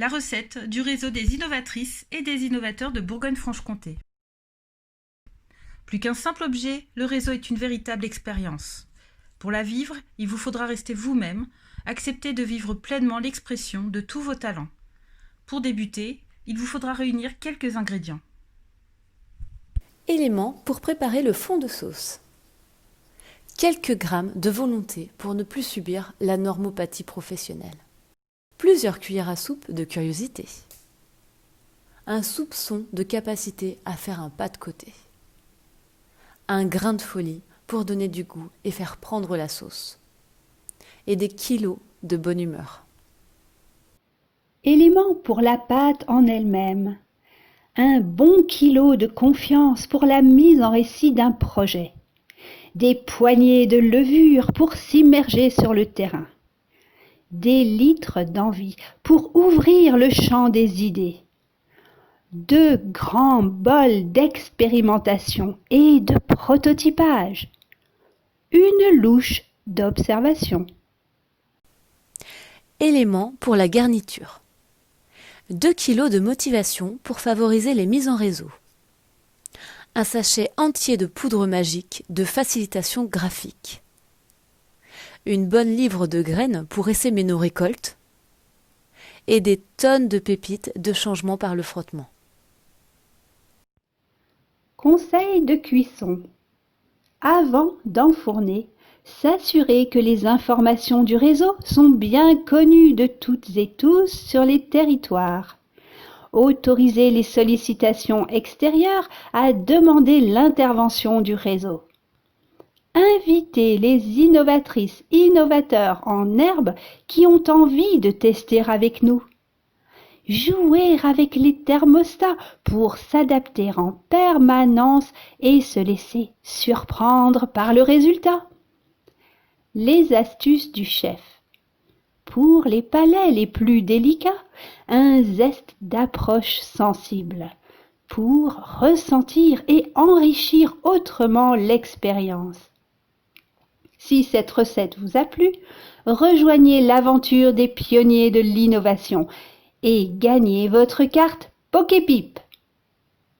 la recette du réseau des innovatrices et des innovateurs de Bourgogne-Franche-Comté. Plus qu'un simple objet, le réseau est une véritable expérience. Pour la vivre, il vous faudra rester vous-même, accepter de vivre pleinement l'expression de tous vos talents. Pour débuter, il vous faudra réunir quelques ingrédients. Éléments pour préparer le fond de sauce. Quelques grammes de volonté pour ne plus subir la normopathie professionnelle. Plusieurs cuillères à soupe de curiosité. Un soupçon de capacité à faire un pas de côté. Un grain de folie pour donner du goût et faire prendre la sauce. Et des kilos de bonne humeur. Élément pour la pâte en elle-même. Un bon kilo de confiance pour la mise en récit d'un projet. Des poignées de levure pour s'immerger sur le terrain. Des litres d'envie pour ouvrir le champ des idées. 2 grands bols d'expérimentation et de prototypage. Une louche d'observation. Éléments pour la garniture. 2 kilos de motivation pour favoriser les mises en réseau. Un sachet entier de poudre magique de facilitation graphique. Une bonne livre de graines pour essaimer nos récoltes. Et des tonnes de pépites de changement par le frottement. Conseil de cuisson. Avant d'enfourner, s'assurer que les informations du réseau sont bien connues de toutes et tous sur les territoires. Autoriser les sollicitations extérieures à demander l'intervention du réseau. Inviter les innovatrices, innovateurs en herbe qui ont envie de tester avec nous. Jouer avec les thermostats pour s'adapter en permanence et se laisser surprendre par le résultat. Les astuces du chef. Pour les palais les plus délicats, un zeste d'approche sensible pour ressentir et enrichir autrement l'expérience. Si cette recette vous a plu, rejoignez l'aventure des pionniers de l'innovation et gagnez votre carte Poképipe.